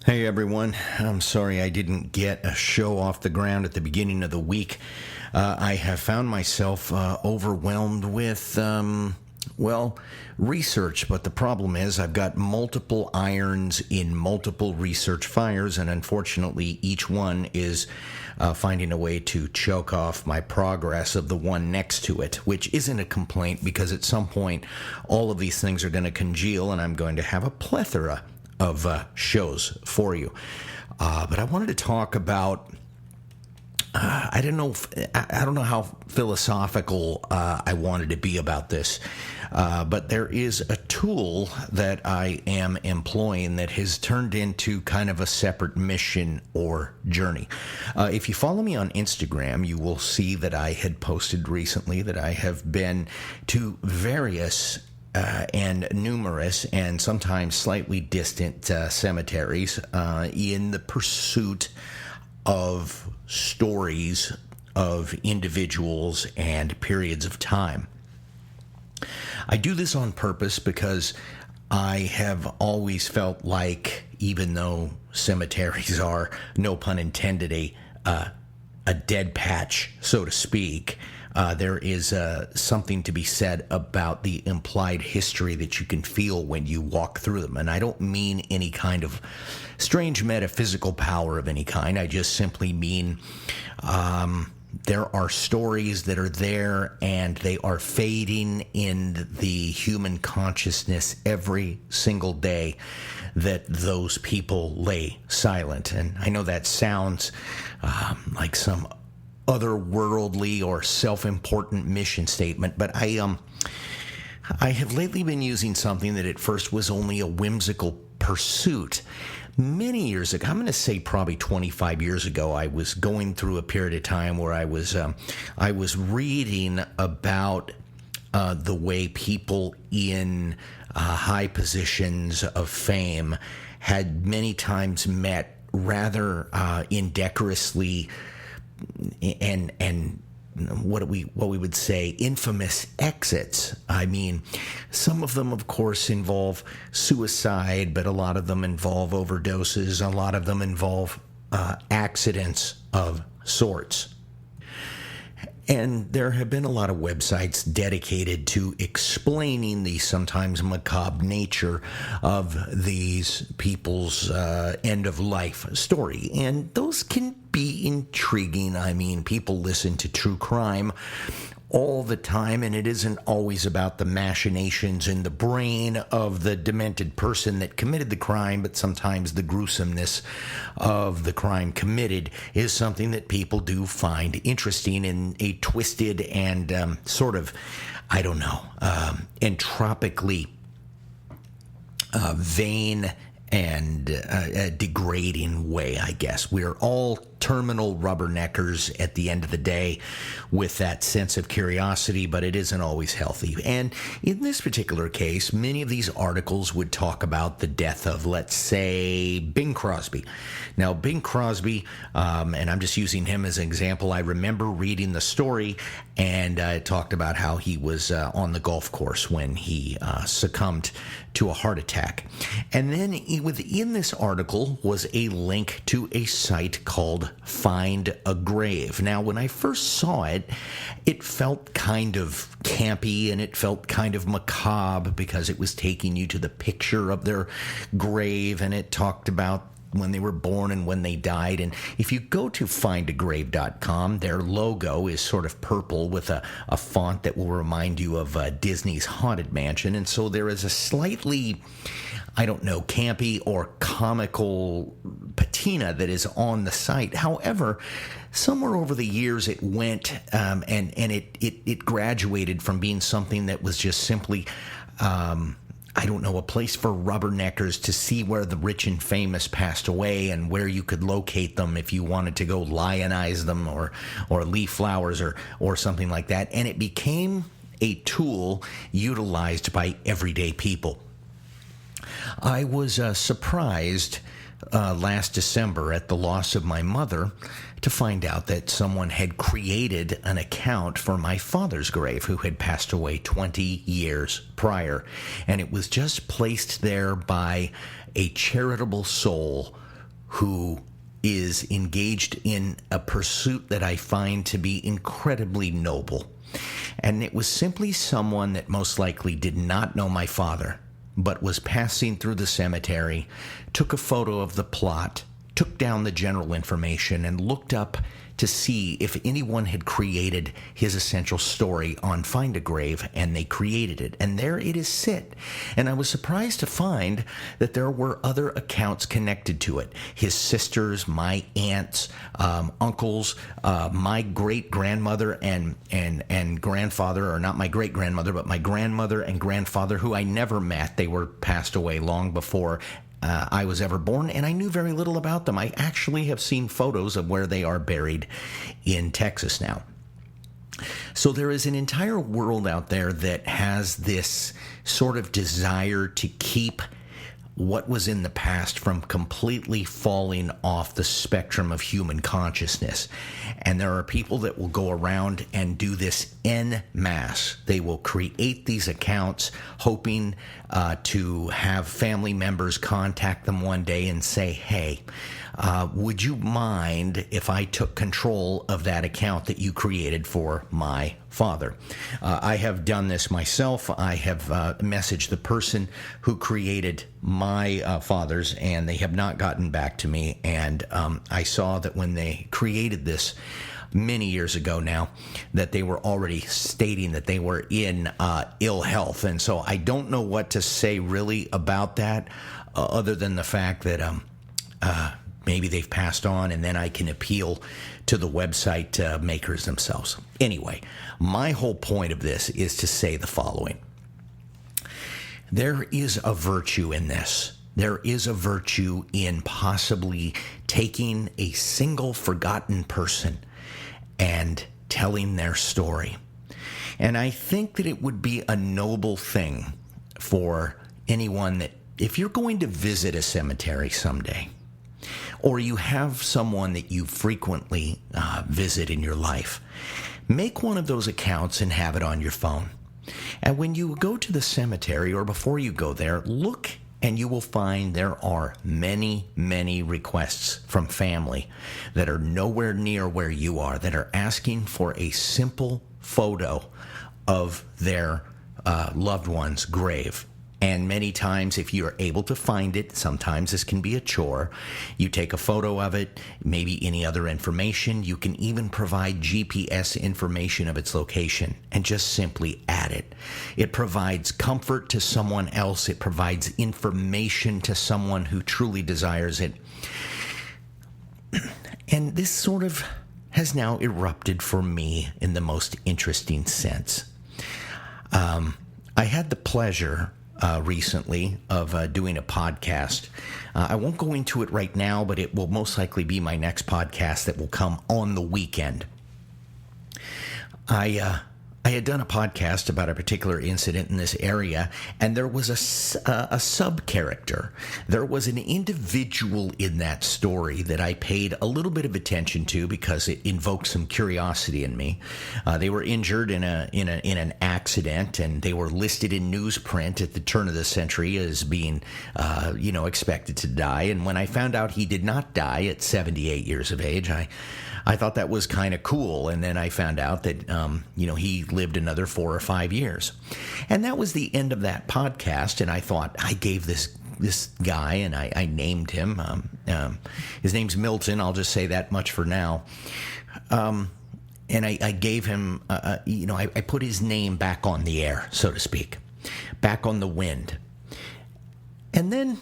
Hey everyone, I'm sorry I didn't get a show off the ground at the beginning of the week. I have found myself overwhelmed with, research, but the problem is I've got multiple irons in multiple research fires, and unfortunately each one is finding a way to choke off my progress of the one next to it, which isn't a complaint because at some point all of these things are going to congeal and I'm going to have a plethora of shows for you. But I wanted to talk about I don't know how philosophical I wanted to be about this, but there is a tool that I am employing that has turned into kind of a separate mission or journey. If you follow me on Instagram, you will see that I had posted recently that I have been to various and numerous and sometimes slightly distant cemeteries in the pursuit of stories of individuals and periods of time. I do this on purpose because I have always felt like, even though cemeteries are, no pun intended, a dead patch, so to speak, there is something to be said about the implied history that you can feel when you walk through them. And I don't mean any kind of strange metaphysical power of any kind. I just simply mean there are stories that are there and they are fading in the human consciousness every single day that those people lay silent. And I know that sounds like some otherworldly or self-important mission statement, but I have lately been using something that at first was only a whimsical pursuit. Many years ago, I'm going to say probably 25 years ago, I was going through a period of time where I was reading about the way people in high positions of fame had many times met rather indecorously and what we would say infamous exits. I mean, some of them, of course, involve suicide, but a lot of them involve overdoses. A lot of them involve accidents of sorts. And there have been a lot of websites dedicated to explaining the sometimes macabre nature of these people's end-of-life story. And those can be intriguing. I mean, people listen to true crime all the time, and it isn't always about the machinations in the brain of the demented person that committed the crime, but sometimes the gruesomeness of the crime committed is something that people do find interesting in a twisted and entropically vain and degrading way, I guess. We're all terminal rubberneckers at the end of the day with that sense of curiosity, but it isn't always healthy. And in this particular case, many of these articles would talk about the death of, let's say, Bing Crosby. Now, Bing Crosby, and I'm just using him as an example, I remember reading the story, and it talked about how he was on the golf course when he succumbed to a heart attack. And then within this article was a link to a site called Find a Grave. Now, when I first saw it, it felt kind of campy and it felt kind of macabre because it was taking you to the picture of their grave, and it talked about when they were born and when they died. And if you go to findagrave.com, their logo is sort of purple with a font that will remind you of Disney's Haunted Mansion. And so there is a slightly, campy or comical patina that is on the site. However, somewhere over the years it went and it graduated from being something that was just simply a place for rubberneckers to see where the rich and famous passed away and where you could locate them if you wanted to go lionize them or leaf flowers or something like that. And it became a tool utilized by everyday people. I was surprised last December at the loss of my mother to find out that someone had created an account for my father's grave, who had passed away 20 years prior. And it was just placed there by a charitable soul who is engaged in a pursuit that I find to be incredibly noble. And it was simply someone that most likely did not know my father, but was passing through the cemetery, took a photo of the plot, took down the general information, and looked up to see if anyone had created his essential story on Find a Grave, and they created it. And there it is sit. And I was surprised to find that there were other accounts connected to it. His sisters, my aunts, uncles, my great-grandmother and grandfather, or not my great-grandmother, but my grandmother and grandfather, who I never met. They were passed away long before I was ever born, and I knew very little about them. I actually have seen photos of where they are buried in Texas now. So there is an entire world out there that has this sort of desire to keep what was in the past from completely falling off the spectrum of human consciousness. And there are people that will go around and do this en masse. They will create these accounts hoping to have family members contact them one day and say, hey, would you mind if I took control of that account that you created for my father? I have done this myself. I have messaged the person who created my father's, and they have not gotten back to me. And I saw that when they created this many years ago now, that they were already stating that they were in ill health. And so I don't know what to say really about that, other than the fact that maybe they've passed on, and then I can appeal to the website makers themselves. Anyway, my whole point of this is to say the following. There is a virtue in this. There is a virtue in possibly taking a single forgotten person and telling their story. And I think that it would be a noble thing for anyone that, if you're going to visit a cemetery someday, or you have someone that you frequently visit in your life, make one of those accounts and have it on your phone. And when you go to the cemetery, or before you go there, look, and you will find there are many, many requests from family that are nowhere near where you are, that are asking for a simple photo of their loved one's grave. And many times, if you're able to find it, sometimes this can be a chore. You take a photo of it, maybe any other information. You can even provide GPS information of its location and just simply add it. It provides comfort to someone else. It provides information to someone who truly desires it. And this sort of has now erupted for me in the most interesting sense. I had the pleasure recently of doing a podcast. I won't go into it right now, but it will most likely be my next podcast that will come on the weekend. I had done a podcast about a particular incident in this area, and there was a sub-character. There was an individual in that story that I paid a little bit of attention to because it invoked some curiosity in me. They were injured in an accident, and they were listed in newsprint at the turn of the century as being, expected to die. And when I found out he did not die at 78 years of age, I thought that was kind of cool. And then I found out that, he lived another 4 or 5 years. And that was the end of that podcast. And I thought, I gave this guy, and I named him. His name's Milton. I'll just say that much for now. And I gave him, I put his name back on the air, so to speak, back on the wind. And then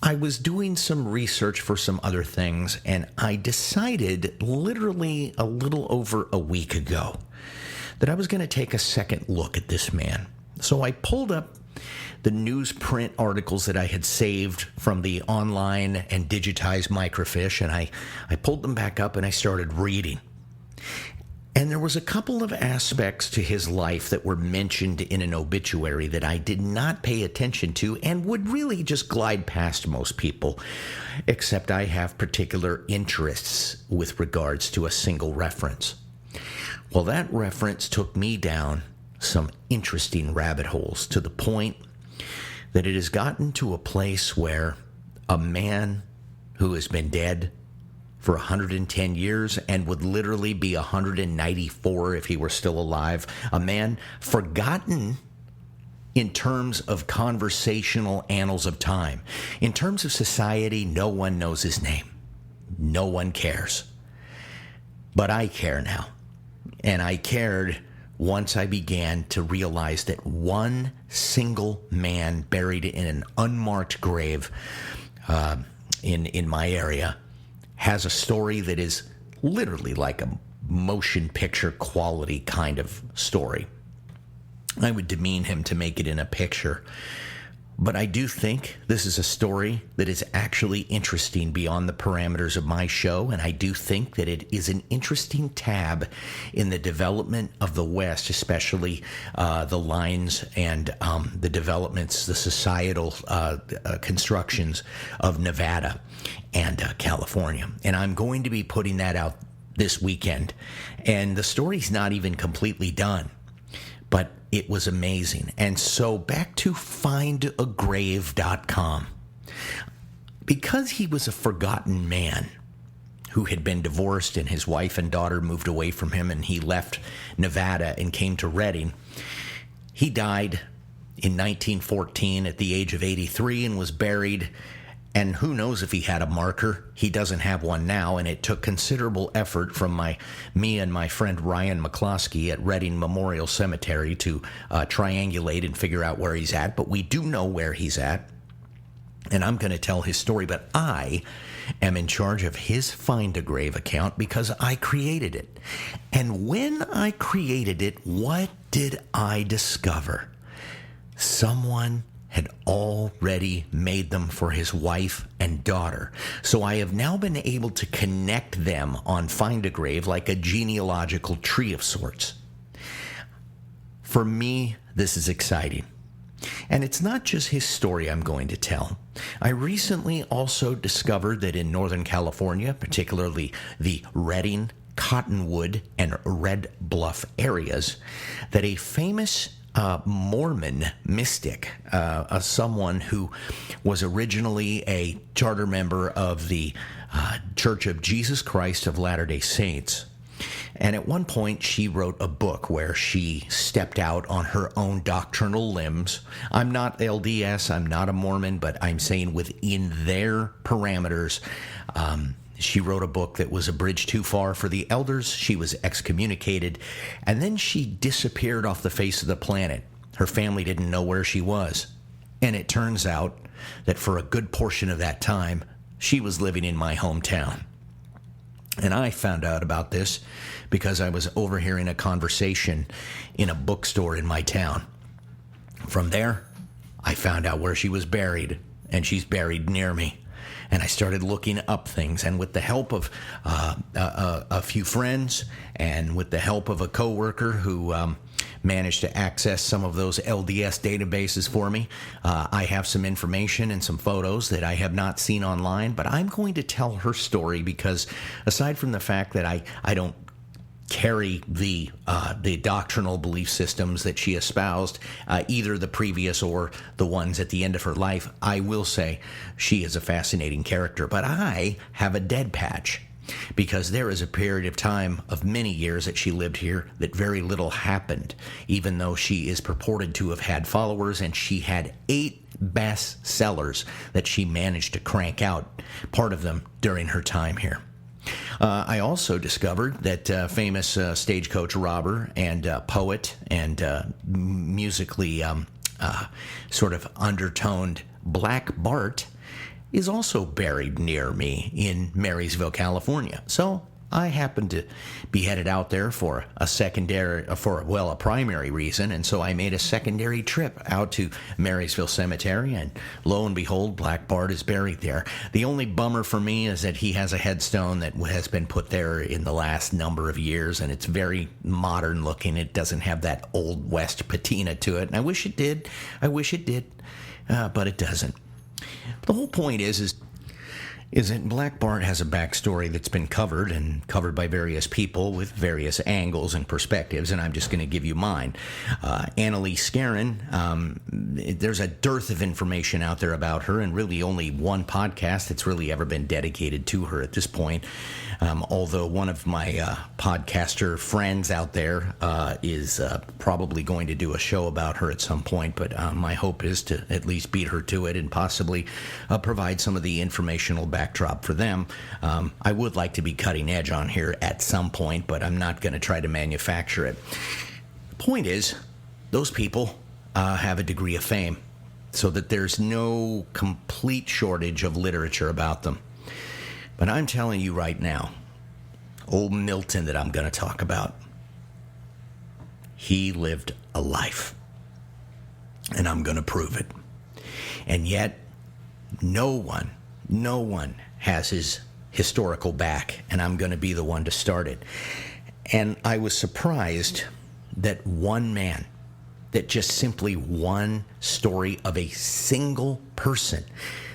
I was doing some research for some other things, and I decided literally a little over a week ago that I was going to take a second look at this man. So I pulled up the newsprint articles that I had saved from the online and digitized microfiche, and I pulled them back up and I started reading. And there was a couple of aspects to his life that were mentioned in an obituary that I did not pay attention to and would really just glide past most people, except I have particular interests with regards to a single reference. Well, that reference took me down some interesting rabbit holes to the point that it has gotten to a place where a man who has been dead for 110 years and would literally be 194 if he were still alive. A man forgotten in terms of conversational annals of time. In terms of society, no one knows his name. No one cares. But I care now. And I cared once I began to realize that one single man buried in an unmarked grave in my area has a story that is literally like a motion picture quality kind of story. I would demean him to make it in a picture, but I do think this is a story that is actually interesting beyond the parameters of my show, and I do think that it is an interesting tab in the development of the West, especially the lines and the developments, the societal constructions of Nevada and California. And I'm going to be putting that out this weekend, and the story's not even completely done, but it was amazing. And so back to findagrave.com. Because he was a forgotten man who had been divorced and his wife and daughter moved away from him and he left Nevada and came to Redding, he died in 1914 at the age of 83 and was buried. And who knows if he had a marker? He doesn't have one now, and it took considerable effort from me and my friend Ryan McCloskey at Redding Memorial Cemetery to triangulate and figure out where he's at. But we do know where he's at, and I'm going to tell his story. But I am in charge of his Find a Grave account because I created it. And when I created it, what did I discover? Someone had already made them for his wife and daughter. So I have now been able to connect them on Find a Grave like a genealogical tree of sorts. For me, this is exciting. And it's not just his story I'm going to tell. I recently also discovered that in Northern California, particularly the Redding, Cottonwood, and Red Bluff areas, that a famous Mormon mystic, someone who was originally a charter member of the Church of Jesus Christ of Latter-day Saints. And at one point, she wrote a book where she stepped out on her own doctrinal limbs. I'm not LDS, I'm not a Mormon, but I'm saying within their parameters, she wrote a book that was a bridge too far for the elders. She was excommunicated, and then she disappeared off the face of the planet. Her family didn't know where she was. And it turns out that for a good portion of that time, she was living in my hometown. And I found out about this because I was overhearing a conversation in a bookstore in my town. From there, I found out where she was buried, and she's buried near me. And I started looking up things, and with the help of a few friends and with the help of a coworker who managed to access some of those LDS databases for me, I have some information and some photos that I have not seen online, but I'm going to tell her story because aside from the fact that I don't carry the doctrinal belief systems that she espoused, either the previous or the ones at the end of her life, I will say she is a fascinating character. But I have a dead patch because there is a period of time of many years that she lived here that very little happened, even though she is purported to have had followers, and she had 8 bestsellers that she managed to crank out, part of them during her time here. I also discovered that famous stagecoach robber and poet and musically sort of undertoned Black Bart is also buried near me in Marysville, California. So I happened to be headed out there for a primary reason, and so I made a secondary trip out to Marysville Cemetery, and lo and behold, Black Bart is buried there. The only bummer for me is that he has a headstone that has been put there in the last number of years, and it's very modern looking. It doesn't have that Old West patina to it, and I wish it did, but it doesn't. The whole point is is that Black Bart has a backstory that's been covered by various people with various angles and perspectives, and I'm just going to give you mine. Annalise Scarron, there's a dearth of information out there about her, and really only one podcast that's really ever been dedicated to her at this point. Although one of my podcaster friends out there is probably going to do a show about her at some point, but my hope is to at least beat her to it and possibly provide some of the informational backdrop for them. I would like to be cutting edge on here at some point, but I'm not going to try to manufacture it. The point is, those people have a degree of fame, so that there's no complete shortage of literature about them. But I'm telling you right now, old Milton that I'm going to talk about, he lived a life. And I'm going to prove it. And yet, no one has his historical back, and I'm going to be the one to start it. And I was surprised that one man, that just simply one story of a single person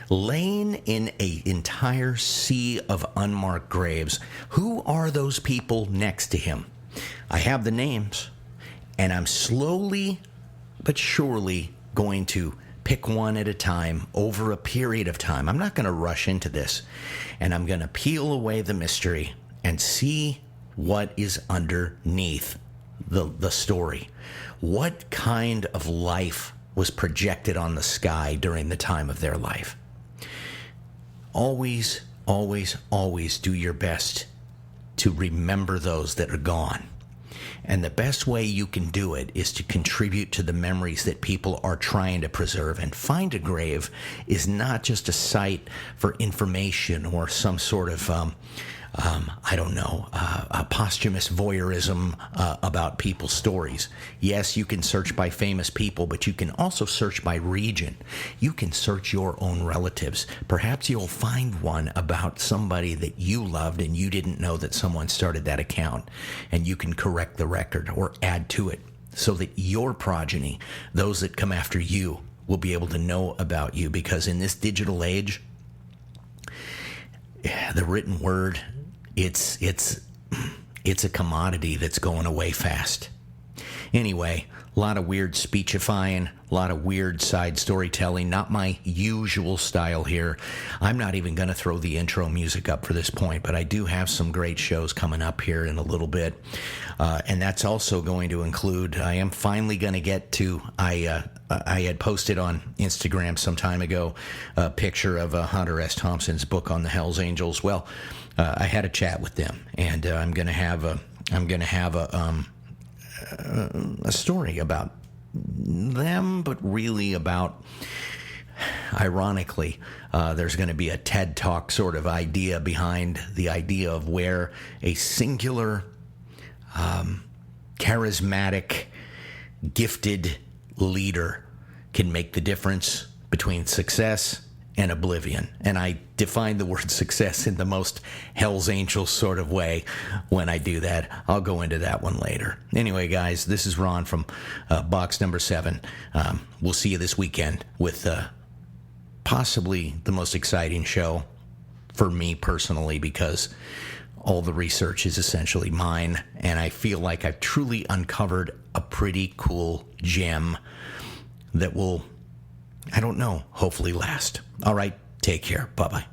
laying in an entire sea of unmarked graves. Who are those people next to him? I have the names, and I'm slowly but surely going to pick one at a time over a period of time. I'm not going to rush into this, and I'm going to peel away the mystery and see what is underneath the story. What kind of life was projected on the sky during the time of their life? Always, always, always do your best to remember those that are gone. And the best way you can do it is to contribute to the memories that people are trying to preserve. And Find a Grave is not just a site for information or some sort of, a posthumous voyeurism about people's stories. Yes, you can search by famous people, but you can also search by region. You can search your own relatives. Perhaps you'll find one about somebody that you loved and you didn't know that someone started that account, and you can correct the record or add to it so that your progeny, those that come after you, will be able to know about you. Because in this digital age, the written word, it's a commodity that's going away fast. Anyway, a lot of weird speechifying, a lot of weird side storytelling, not my usual style here. I'm not even going to throw the intro music up for this point, but I do have some great shows coming up here in a little bit. And that's also going to include, I am finally going to get to, I had posted on Instagram some time ago a picture of Hunter S. Thompson's book on the Hells Angels. Well, I had a chat with them, and I'm going to have a story about them, but really about, ironically, there's going to be a TED Talk sort of idea behind the idea of where a singular, charismatic, gifted leader can make the difference between success and oblivion. And I define the word success in the most Hell's Angels sort of way when I do that. I'll go into that one later. Anyway, guys, this is Ron from box number 7. We'll see you this weekend with possibly the most exciting show for me personally, because all the research is essentially mine, and I feel like I've truly uncovered a pretty cool gem that will, I don't know, hopefully last. All right, take care. Bye-bye.